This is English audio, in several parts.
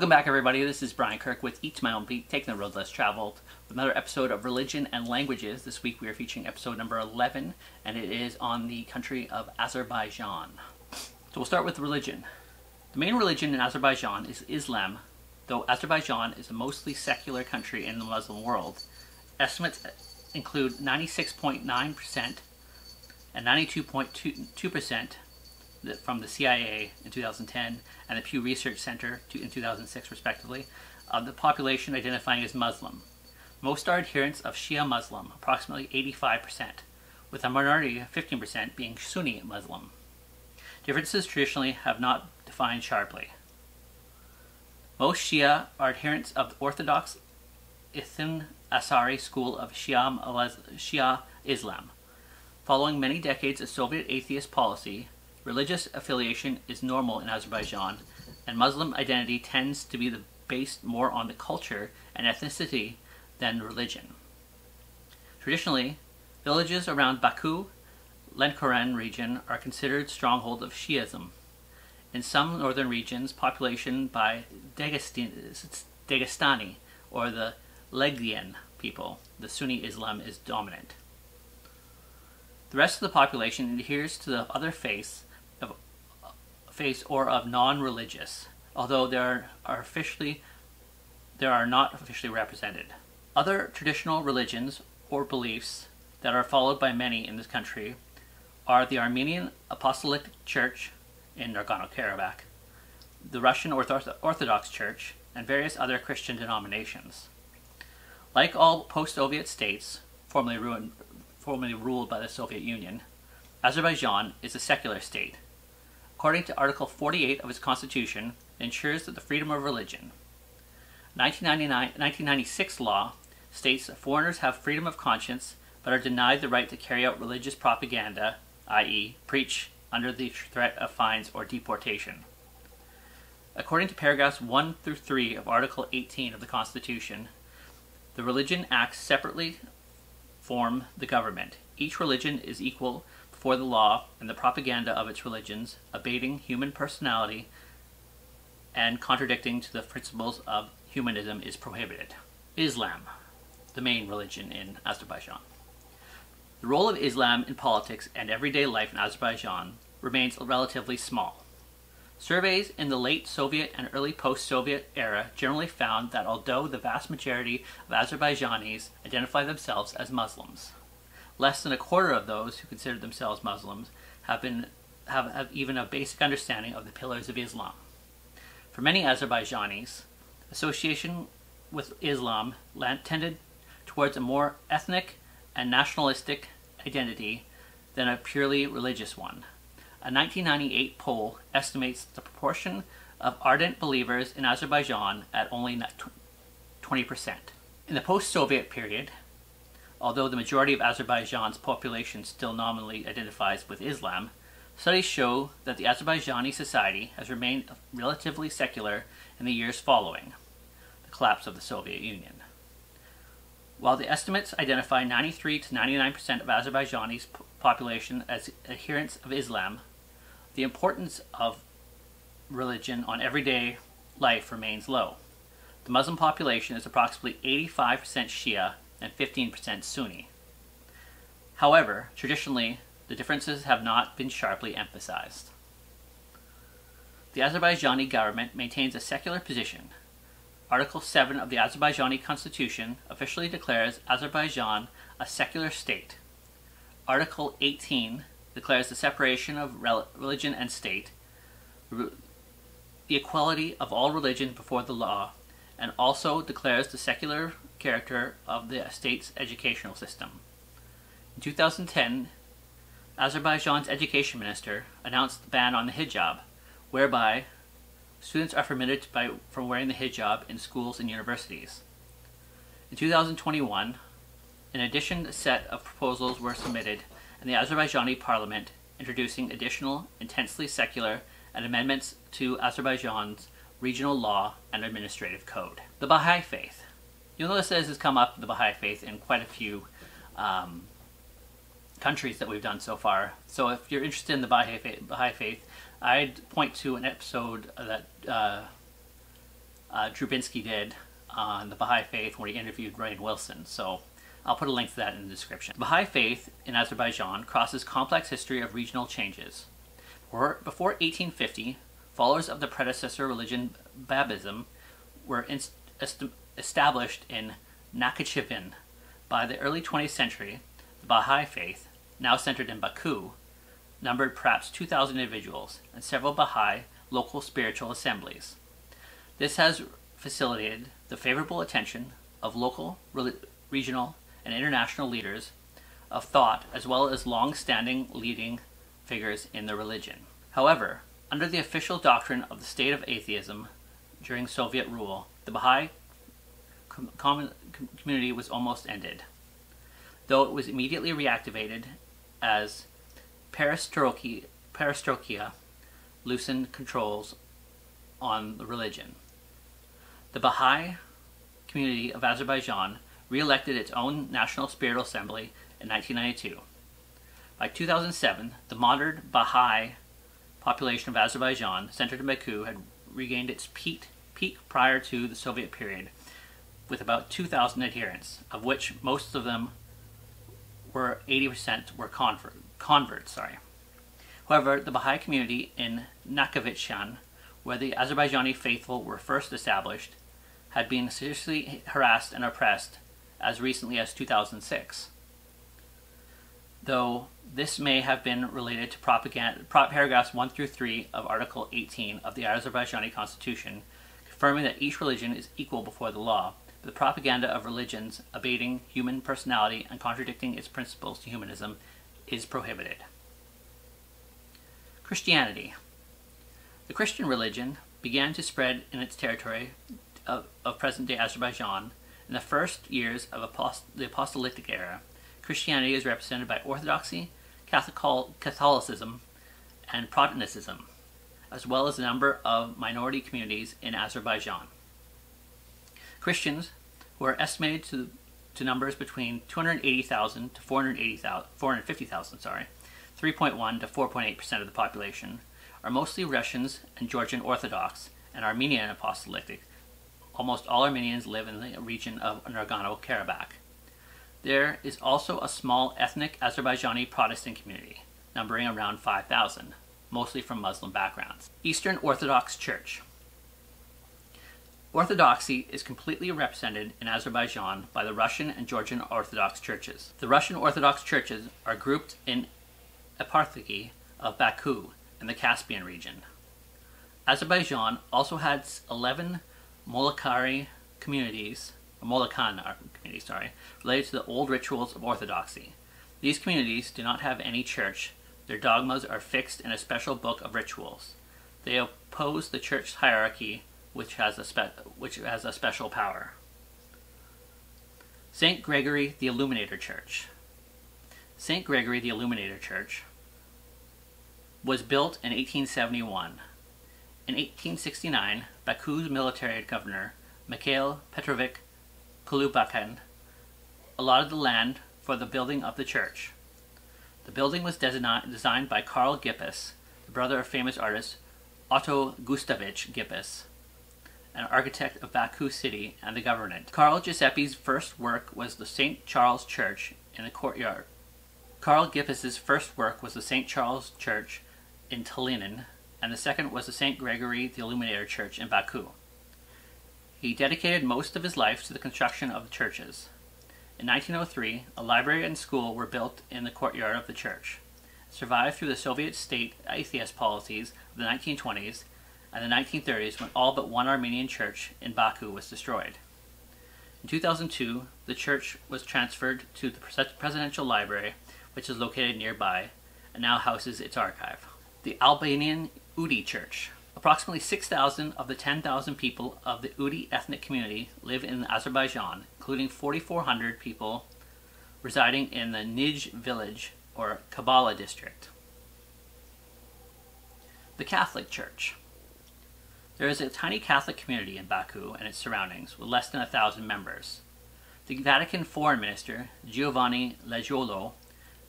Welcome back, everybody. This is Brian Kirk with Each My Own Beat, taking the road less traveled, with another episode of Religion and Languages. This week we are featuring episode number 11, and it is on the country of Azerbaijan. So we'll start with religion. The main religion in Azerbaijan is Islam, though Azerbaijan is a mostly secular country in the Muslim world. Estimates include 96.9% and 92.2% from the CIA in 2010 and the Pew Research Center in 2006 respectively, of the population identifying as Muslim. Most are adherents of Shia Muslim, approximately 85%, with a minority of 15% being Sunni Muslim. Differences traditionally have not defined sharply. Most Shia are adherents of the Orthodox Ithn Asari school of Shia Islam. Following many decades of Soviet atheist policy, religious affiliation is normal in Azerbaijan, and Muslim identity tends to be based more on the culture and ethnicity than religion. Traditionally, villages around Baku, Lenkoran region are considered stronghold of Shiism. In some northern regions, population by Dagestani or the Legdian people, the Sunni Islam is dominant. The rest of the population adheres to the other faith or of non-religious, although they are not officially represented. Other traditional religions or beliefs that are followed by many in this country are the Armenian Apostolic Church in Nagorno-Karabakh, the Russian Orthodox Church, and various other Christian denominations. Like all post-Soviet states, formerly ruled by the Soviet Union, Azerbaijan is a secular state. According to Article 48 of its constitution, it ensures that the freedom of religion. 1996 law states that foreigners have freedom of conscience but are denied the right to carry out religious propaganda, i.e., preach under the threat of fines or deportation. According to paragraphs 1 through 3 of Article 18 of the Constitution, the religion acts separately from the government. Each religion is equal before the law, and the propaganda of its religions, abating human personality and contradicting to the principles of humanism, is prohibited. Islam, the main religion in Azerbaijan. The role of Islam in politics and everyday life in Azerbaijan remains relatively small. Surveys in the late Soviet and early post-Soviet era generally found that although the vast majority of Azerbaijanis identify themselves as Muslims, less than a quarter of those who consider themselves Muslims have even a basic understanding of the pillars of Islam. For many Azerbaijanis, association with Islam tended towards a more ethnic and nationalistic identity than a purely religious one. A 1998 poll estimates the proportion of ardent believers in Azerbaijan at only 20%. In the post-Soviet period, although the majority of Azerbaijan's population still nominally identifies with Islam, studies show that the Azerbaijani society has remained relatively secular in the years following the collapse of the Soviet Union. While the estimates identify 93 to 99% of Azerbaijani's population as adherents of Islam, the importance of religion on everyday life remains low. The Muslim population is approximately 85% Shia and 15% Sunni. However, traditionally, the differences have not been sharply emphasized. The Azerbaijani government maintains a secular position. Article 7 of the Azerbaijani Constitution officially declares Azerbaijan a secular state. Article 18 declares the separation of religion and state, the equality of all religion before the law, and also declares the secular character of the state's educational system. In 2010, Azerbaijan's education minister announced the ban on the hijab, whereby students are permitted from wearing the hijab in schools and universities. In 2021, an additional set of proposals were submitted in the Azerbaijani parliament introducing additional intensely secular and amendments to Azerbaijan's regional law and administrative code. The Baha'i faith. You'll notice this has come up, the Baha'i faith, in quite a few countries that we've done so far. So if you're interested in the Baha'i faith, I'd point to an episode that Drubinski did on the Baha'i Faith when he interviewed Rainn Wilson. So I'll put a link to that in the description. The Baha'i Faith in Azerbaijan crosses complex history of regional changes. Before 1850, followers of the predecessor religion Babism were established in Nakhchivan. By the early 20th century, the Baha'i Faith, now centered in Baku, numbered perhaps 2,000 individuals and several Baha'i local spiritual assemblies. This has facilitated the favorable attention of local, regional, and international leaders of thought, as well as long-standing leading figures in the religion. However, under the official doctrine of the state of atheism during Soviet rule, the Baha'i community was almost ended, though it was immediately reactivated as perestroika loosened controls on the religion. The Baha'i community of Azerbaijan re-elected its own National Spiritual Assembly in 1992. By 2007, the modern Baha'i population of Azerbaijan, centered in Baku, had regained its peak prior to the Soviet period, with about 2,000 adherents, of which most of them were 80% were converts. However, the Baha'i community in Nakhchivan, where the Azerbaijani faithful were first established, had been seriously harassed and oppressed as recently as 2006. Though this may have been related to paragraphs 1 through 3 of Article 18 of the Azerbaijani Constitution, confirming that each religion is equal before the law, but the propaganda of religions abating human personality and contradicting its principles to humanism is prohibited. Christianity. The Christian religion began to spread in its territory of present-day Azerbaijan in the first years of the apostolic era. Christianity is represented by Orthodoxy, Catholicism, and Protestantism, as well as a number of minority communities in Azerbaijan. Christians, who are estimated to numbers between 280,000 to 450,000, 3.1 to 4.8% of the population, are mostly Russians and Georgian Orthodox and Armenian Apostolic. Almost all Armenians live in the region of Nagorno-Karabakh. There is also a small ethnic Azerbaijani Protestant community, numbering around 5,000, mostly from Muslim backgrounds. Eastern Orthodox Church. Orthodoxy is completely represented in Azerbaijan by the Russian and Georgian Orthodox churches. The Russian Orthodox churches are grouped in eparchy of Baku in the Caspian region. Azerbaijan also has 11 Molokan communities, related to the old rituals of Orthodoxy. These communities do not have any church. Their dogmas are fixed in a special book of rituals. They oppose the church hierarchy, which has a special power. St. Gregory the Illuminator Church. St. Gregory the Illuminator Church was built in 1871. In 1869, Baku's military governor, Mikhail Petrovich Kulubakan, allotted the land for the building of the church. The building was designed by Karl Gippus, the brother of famous artist Otto Gustavich Gippus, an architect of Baku city and the government. Karl Giuseppe's first work was the St. Charles Church in the courtyard. Karl Gippus's first work was the St. Charles Church in Tallinn, and the second was the St. Gregory the Illuminator Church in Baku. He dedicated most of his life to the construction of the churches. In 1903, a library and school were built in the courtyard of the church. It survived through the Soviet state atheist policies of the 1920s and the 1930s, when all but one Armenian church in Baku was destroyed. In 2002, the church was transferred to the Presidential Library, which is located nearby, and now houses its archive. The Albanian Udi Church. Approximately 6,000 of the 10,000 people of the Udi ethnic community live in Azerbaijan, including 4,400 people residing in the Nij village or Kabala district. The Catholic Church. There is a tiny Catholic community in Baku and its surroundings with less than 1,000 members. The Vatican Foreign Minister, Giovanni Leggiolo,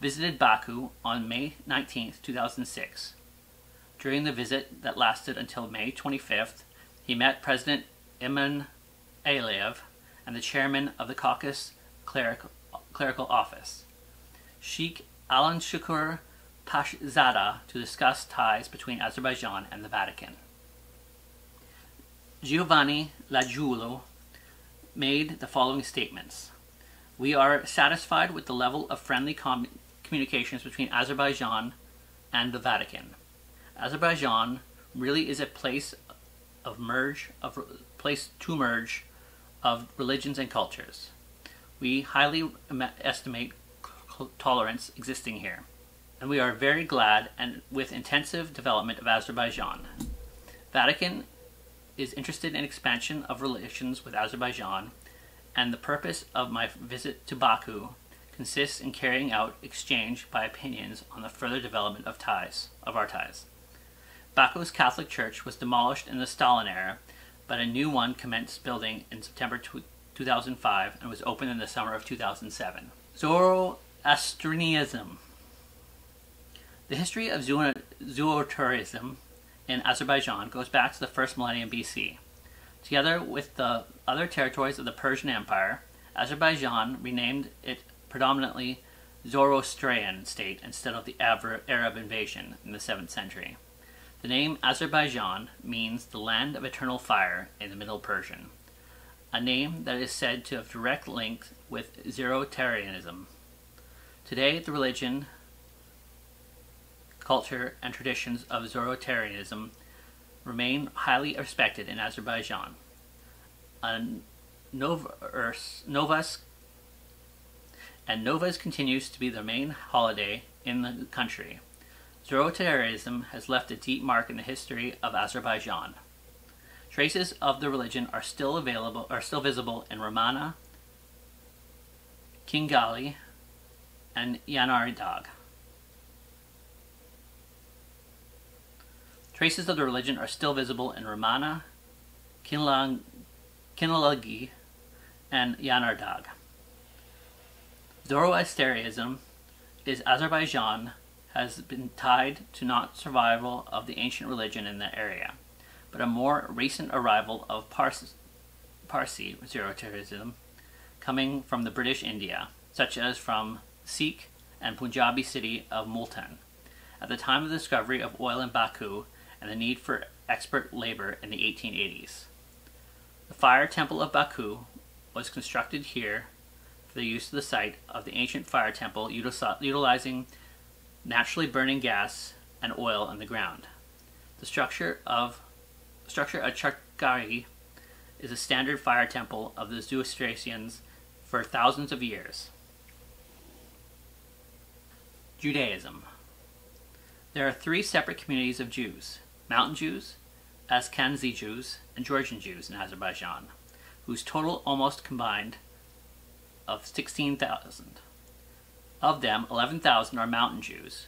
visited Baku on May 19, 2006. During the visit that lasted until May 25th, he met President Iman Aliyev, and the chairman of the Caucasus Clerical Office, Sheikh Alan Shukur Pashzada, to discuss ties between Azerbaijan and the Vatican. Giovanni Lagiulo made the following statements. We are satisfied with the level of friendly communications between Azerbaijan and the Vatican. Azerbaijan really is a place to merge of religions and cultures. We highly estimate tolerance existing here, and we are very glad and with intensive development of Azerbaijan. Vatican is interested in expansion of relations with Azerbaijan, and the purpose of my visit to Baku consists in carrying out exchange by opinions on the further development of our ties. Baku's Catholic Church was demolished in the Stalin era, but a new one commenced building in September 2005 and was opened in the summer of 2007. Zoroastrianism. The history of Zoroastrianism in Azerbaijan goes back to the first millennium BC. Together with the other territories of the Persian Empire, Azerbaijan renamed it predominantly Zoroastrian state instead of the Arab invasion in the 7th century. The name Azerbaijan means the land of eternal fire in the Middle Persian, a name that is said to have direct links with Zoroastrianism. Today, the religion, culture, and traditions of Zoroastrianism remain highly respected in Azerbaijan. Novas continues to be the main holiday in the country. Zoroastrianism has left a deep mark in the history of Azerbaijan. Traces of the religion are still visible in Ramana, Kingali, and Yanardagh. Traces of the religion are still visible in Ramana, Kinlagi, and Yanardagh. Zoroastrianism is Azerbaijan has been tied to not survival of the ancient religion in the area, but a more recent arrival of Parsi Zoroastrianism coming from the British India, such as from Sikh and Punjabi city of Multan, at the time of the discovery of oil in Baku and the need for expert labor in the 1880s. The fire temple of Baku was constructed here for the use of the site of the ancient fire temple, utilizing naturally burning gas and oil in the ground. The structure of Charkari is a standard fire temple of the Zoroastrians for thousands of years. Judaism. There are 3 separate communities of Jews: Mountain Jews, Ashkenazi Jews, and Georgian Jews in Azerbaijan, whose total almost combined of 16,000. Of them, 11,000 are Mountain Jews,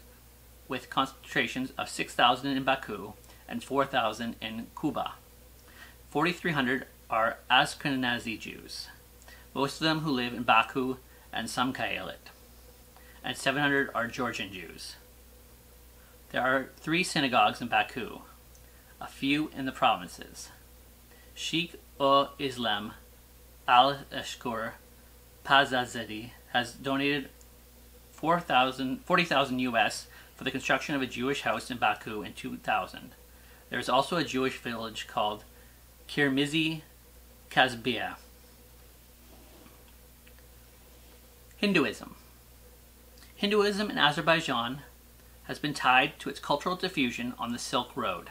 with concentrations of 6,000 in Baku and 4,000 in Kuba. 4,300 are Ashkenazi Jews, most of them who live in Baku and Samkailit, and 700 are Georgian Jews. There are 3 synagogues in Baku, a few in the provinces. Sheikh-ul-Islam al-Ashkur Pazazadi has donated $40,000 US for the construction of a Jewish house in Baku in 2000. There is also a Jewish village called Kirmizi Kazbia. Hinduism. Hinduism in Azerbaijan has been tied to its cultural diffusion on the Silk Road.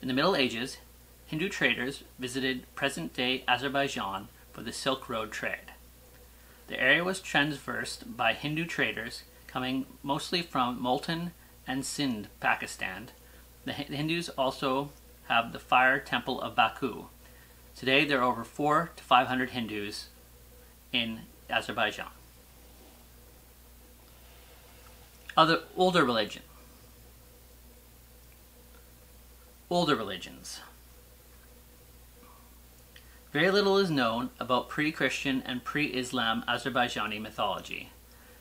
In the Middle Ages, Hindu traders visited present-day Azerbaijan for the Silk Road trade. The area was traversed by Hindu traders coming mostly from Multan and Sindh, Pakistan. The Hindus also have the fire temple of Baku. Today there are over 400 to 500 Hindus in Azerbaijan. Older religions. Very little is known about pre-Christian and pre-Islam Azerbaijani mythology.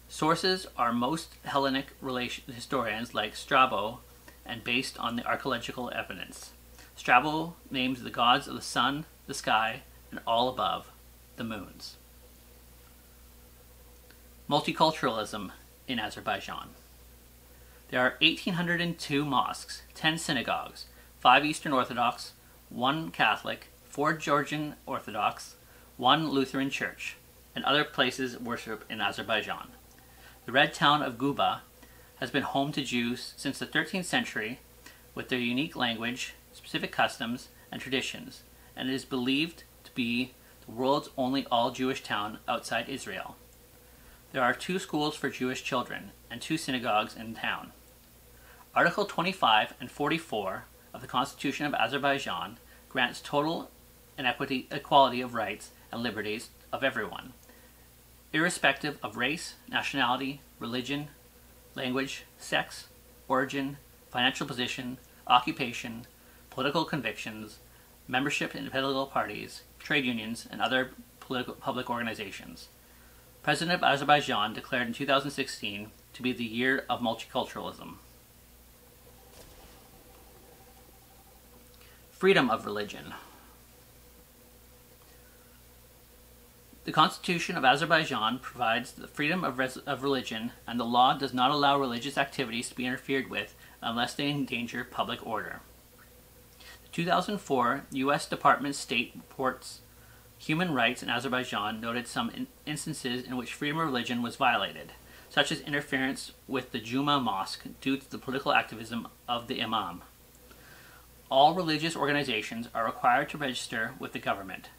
Sources are most Hellenic historians like Strabo and based on the archaeological evidence. Strabo names the gods of the sun, the sky, and all above, the moons. Multiculturalism in Azerbaijan. There are 1,802 mosques, 10 synagogues, 5 Eastern Orthodox, 1 Catholic, 4 Georgian Orthodox, 1 Lutheran church, and other places of worship in Azerbaijan. The red town of Guba has been home to Jews since the 13th century, with their unique language, specific customs, and traditions, and it is believed to be the world's only all-Jewish town outside Israel. There are 2 schools for Jewish children and 2 synagogues in town. Article 25 and 44 of the Constitution of Azerbaijan grants total and equality of rights and liberties of everyone, irrespective of race, nationality, religion, language, sex, origin, financial position, occupation, political convictions, membership in political parties, trade unions, and other public organizations. President of Azerbaijan declared in 2016 to be the Year of Multiculturalism. Freedom of religion. The Constitution of Azerbaijan provides the freedom of religion, and the law does not allow religious activities to be interfered with unless they endanger public order. The 2004 U.S. Department of State reports Human Rights in Azerbaijan noted some instances in which freedom of religion was violated, such as interference with the Juma Mosque due to the political activism of the imam. All religious organizations are required to register with the government,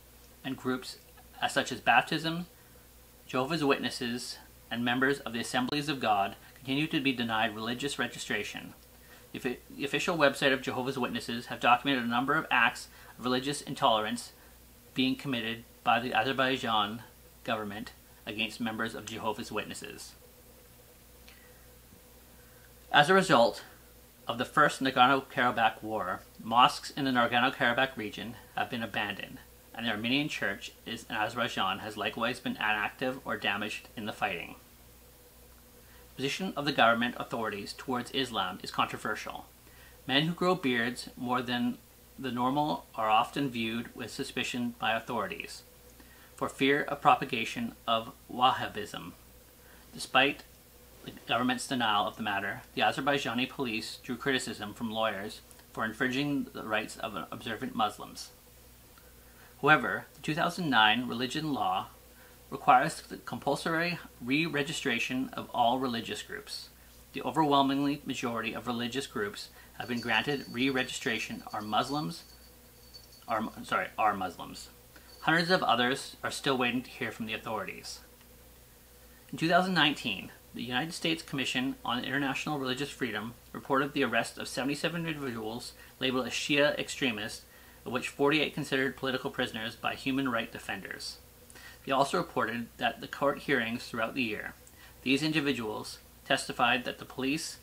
and groups such as baptism, Jehovah's Witnesses, and members of the Assemblies of God continue to be denied religious registration. The official website of Jehovah's Witnesses have documented a number of acts of religious intolerance being committed by the Azerbaijan government against members of Jehovah's Witnesses. As a result of the First Nagorno-Karabakh War, mosques in the Nagorno-Karabakh region have been abandoned, and the Armenian Church in Azerbaijan has likewise been inactive or damaged in the fighting. The position of the government authorities towards Islam is controversial. Men who grow beards more than the normal are often viewed with suspicion by authorities, for fear of propagation of Wahhabism. Despite the government's denial of the matter, the Azerbaijani police drew criticism from lawyers for infringing the rights of observant Muslims. However, the 2009 religion law requires the compulsory re-registration of all religious groups. The overwhelming majority of religious groups have been granted re-registration are Muslims. Hundreds of others are still waiting to hear from the authorities. In 2019, the United States Commission on International Religious Freedom reported the arrest of 77 individuals labeled as Shia extremists, of which 48 considered political prisoners by human rights defenders. They also reported that the court hearings throughout the year, these individuals testified that the police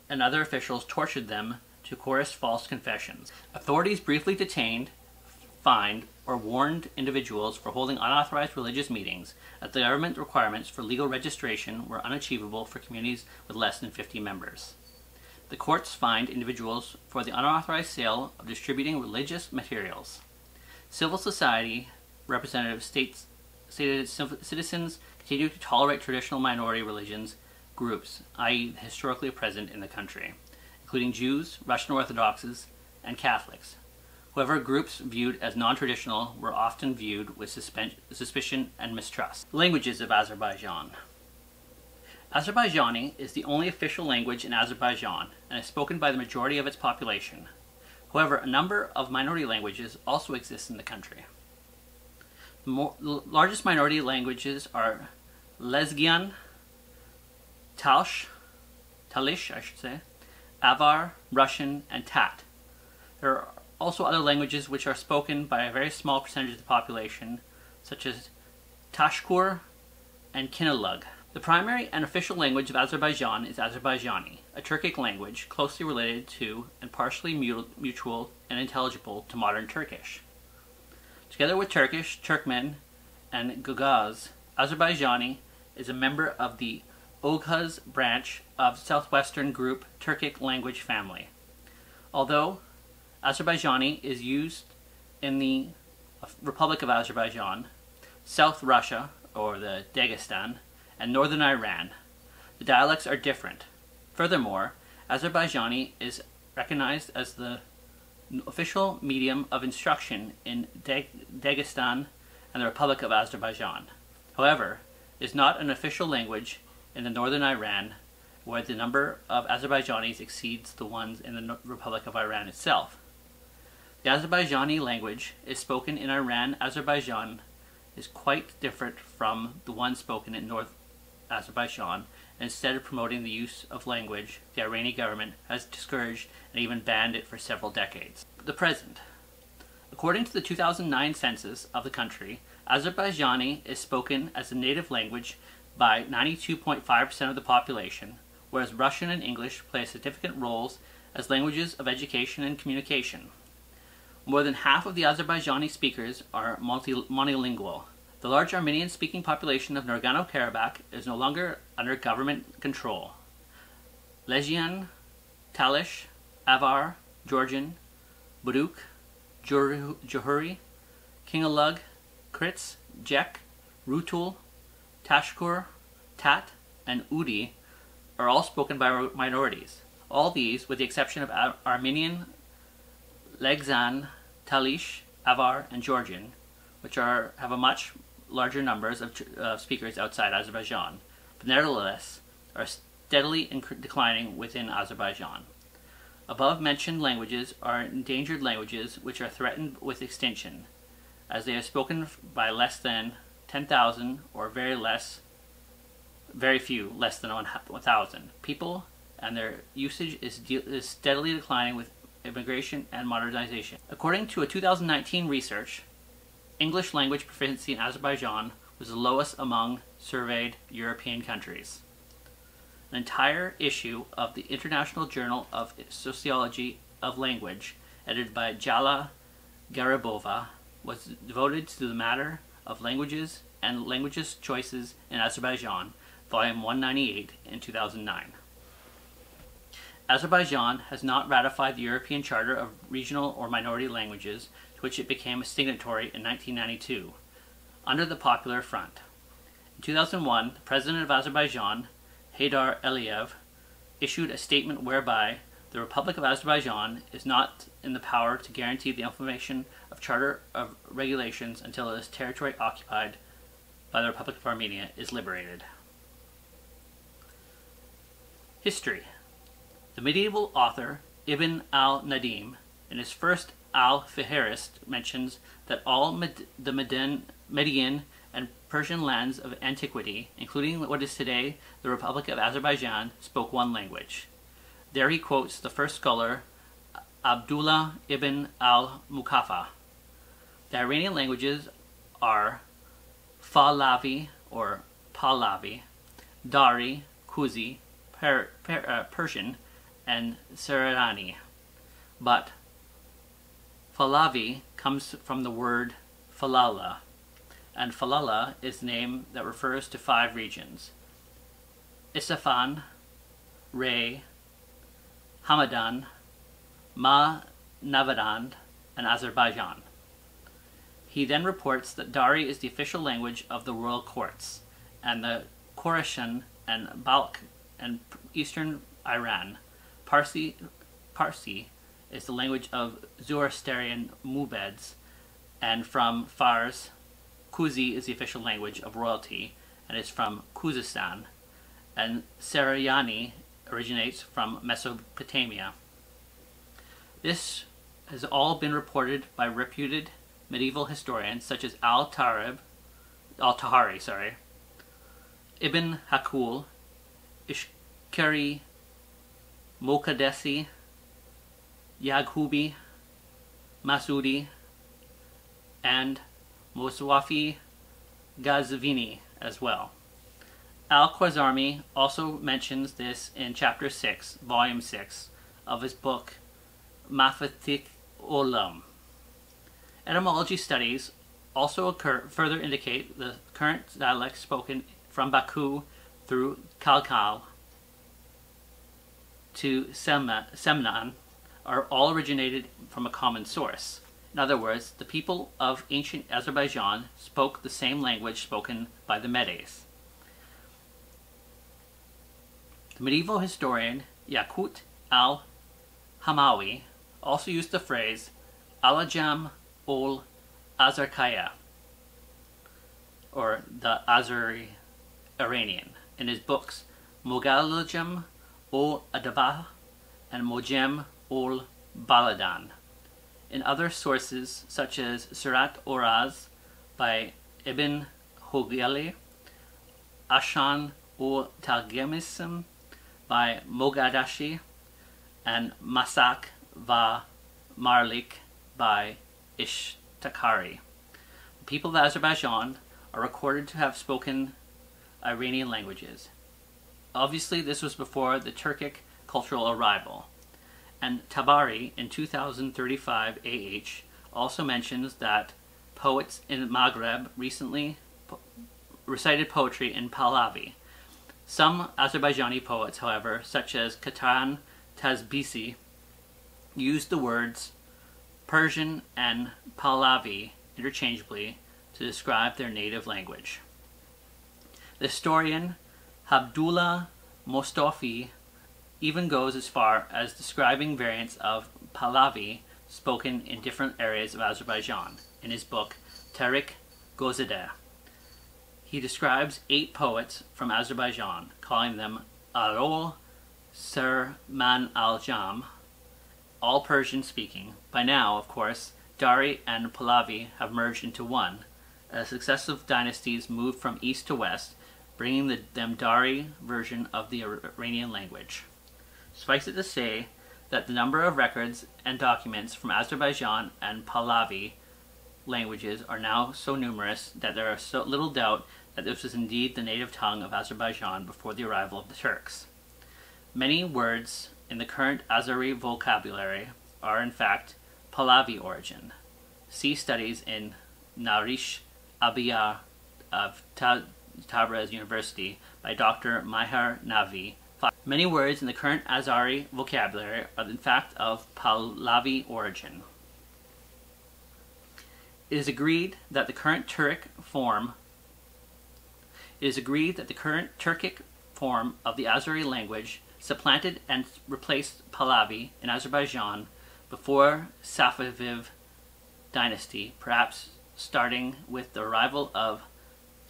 and other officials tortured them to coerce false confessions. Authorities briefly detained, fined, or warned individuals for holding unauthorized religious meetings, as the government requirements for legal registration were unachievable for communities with less than 50 members. The courts fined individuals for the unauthorized sale of distributing religious materials. Civil society representatives stated citizens continue to tolerate traditional minority religions groups, i.e. historically present in the country, including Jews, Russian Orthodoxes, and Catholics. However, groups viewed as non-traditional were often viewed with suspicion and mistrust. Languages of Azerbaijan. Azerbaijani is the only official language in Azerbaijan and is spoken by the majority of its population. However, a number of minority languages also exist in the country. The largest minority languages are Lezgian, Talish, Avar, Russian, and Tat. There are also other languages which are spoken by a very small percentage of the population, such as Tashkur and Kinalug. The primary and official language of Azerbaijan is Azerbaijani, a Turkic language closely related to and partially mutual and intelligible to modern Turkish. Together with Turkish, Turkmen, and Gagaz, Azerbaijani is a member of the Oghuz branch of Southwestern Group Turkic language family. Although Azerbaijani is used in the Republic of Azerbaijan, South Russia, or the Dagestan, and northern Iran. The dialects are different. Furthermore, Azerbaijani is recognized as the official medium of instruction in Dagestan and the Republic of Azerbaijan. However, it is not an official language in the northern Iran, where the number of Azerbaijanis exceeds the ones in the Republic of Iran itself. The Azerbaijani language is spoken in Iran. Azerbaijan is quite different from the one spoken in North Azerbaijan, and instead of promoting the use of language, the Iranian government has discouraged and even banned it for several decades. The present. According to the 2009 census of the country, Azerbaijani is spoken as a native language by 92.5% of the population, whereas Russian and English play significant roles as languages of education and communication. More than half of the Azerbaijani speakers are monolingual. The large Armenian-speaking population of Nagorno-Karabakh is no longer under government control. Legian, Talish, Avar, Georgian, Buduk, Johuri, Kingalug, Krits, Jek, Rutul, Tashkur, Tat, and Udi are all spoken by minorities. All these, with the exception of Armenian, Legzan, Talish, Avar, and Georgian, which have a much larger numbers of speakers outside Azerbaijan, but nevertheless are steadily declining within Azerbaijan. Above-mentioned languages are endangered languages which are threatened with extinction, as they are spoken by less than 10,000 or very few, less than 1,000 people, and their usage is steadily declining with immigration and modernization. According to a 2019 research, English language proficiency in Azerbaijan was the lowest among surveyed European countries. An entire issue of the International Journal of Sociology of Language, edited by Jala Garibova, was devoted to the matter of languages and languages choices in Azerbaijan, volume 198 in 2009. Azerbaijan has not ratified the European Charter of Regional or Minority Languages, to which it became a signatory in 1992, under the Popular Front. In 2001, the President of Azerbaijan, Heydar Aliyev, issued a statement whereby the Republic of Azerbaijan is not in the power to guarantee the implementation of Charter of Regulations until its territory occupied by the Republic of Armenia is liberated. History. The medieval author Ibn al-Nadim, in his first Al-Fihrist, mentions that all the Median and Persian lands of antiquity, including what is today the Republic of Azerbaijan, spoke one language. There he quotes the first scholar, Abdullah ibn al-Muqaffa. The Iranian languages are Pahlavi or Pahlavi, Dari, Kuzi, Persian, and Serani. But Pahlavi comes from the word Falala, and Falala is the name that refers to 5 regions: Isfahan, Ray, Hamadan, Navadan, and Azerbaijan. He then reports that Dari is the official language of the royal courts, and the Khorasan and Balkh and eastern Iran. Parsi is the language of Zoroastrian Mubeds, and from Fars, Kuzi is the official language of royalty and is from Khuzestan, and Sarayani originates from Mesopotamia. This has all been reported by reputed medieval historians such as Al-Tahari, Ibn Hakul, Ishkari, Mokaddesi, Yaghubi, Masudi, and Moswafi Ghazvini as well. Al-Khwarizmi also mentions this in Chapter 6, Volume 6 of his book Mafatih Olam. Etymology studies also further indicate the current dialects spoken from Baku through Kalkal to Semnan are all originated from a common source. In other words, the people of ancient Azerbaijan spoke the same language spoken by the Medes. The medieval historian Yaqut al-Hamawi also used the phrase Alajam ol Azarkaya, or the Azeri-Iranian, in his books Mogalajam ol Adabah and Mojem ol Baladan. In other sources, such as Surat Oraz by Ibn Hogeli, Ashan ol Targemism by Mogadashi, and Masak va Marlik by Ishtakari. The people of Azerbaijan are recorded to have spoken Iranian languages. Obviously, this was before the Turkic cultural arrival. And Tabari, in 2035 AH, also mentions that poets in Maghreb recently recited poetry in Pahlavi. Some Azerbaijani poets, however, such as Katan Tazbisi, used the words Persian and Pahlavi interchangeably to describe their native language. The historian Abdullah Mostafi even goes as far as describing variants of Pahlavi spoken in different areas of Azerbaijan in his book Tarikh Gozadeh. He describes 8 poets from Azerbaijan, calling them Arol, Serman al-Jam, all Persian speaking. By now, of course, Dari and Pahlavi have merged into one, as successive dynasties moved from east to west, bringing the Dari version of the Iranian language. Suffice it to say that the number of records and documents from Azerbaijan and Pahlavi languages are now so numerous that there is so little doubt that this was indeed the native tongue of Azerbaijan before the arrival of the Turks. Many words in the current Azeri vocabulary are in fact Pahlavi origin. See studies in Narish Abiyar of Tabriz University by Dr. Mahar Navi. Many words in the current Azeri vocabulary are in fact of Pahlavi origin. It is agreed that the current Turkic form of the Azeri language supplanted and replaced Pahlavi in Azerbaijan before Safavid dynasty, perhaps starting with the arrival of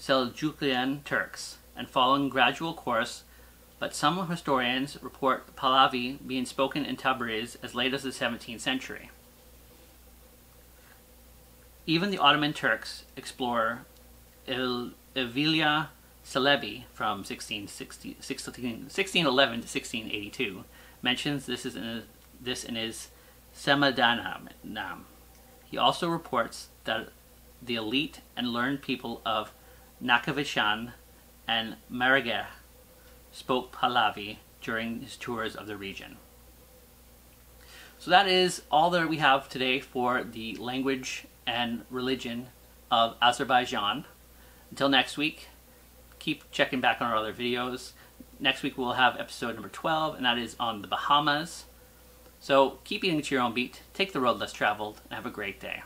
Seljukian Turks and following gradual course, but some historians report Pahlavi being spoken in Tabriz as late as the 17th century. Even the Ottoman Turks explorer Evliya Çelebi from 1611 to 1682 mentions this in his Semadanam. He also reports that the elite and learned people of Nakhichevan and Marageh spoke Pahlavi during his tours of the region. So that is all that we have today for the language and religion of Azerbaijan. Until next week, keep checking back on our other videos. Next week we'll have episode number 12, and that is on the Bahamas. So keep eating to your own beat, take the road less traveled, and have a great day.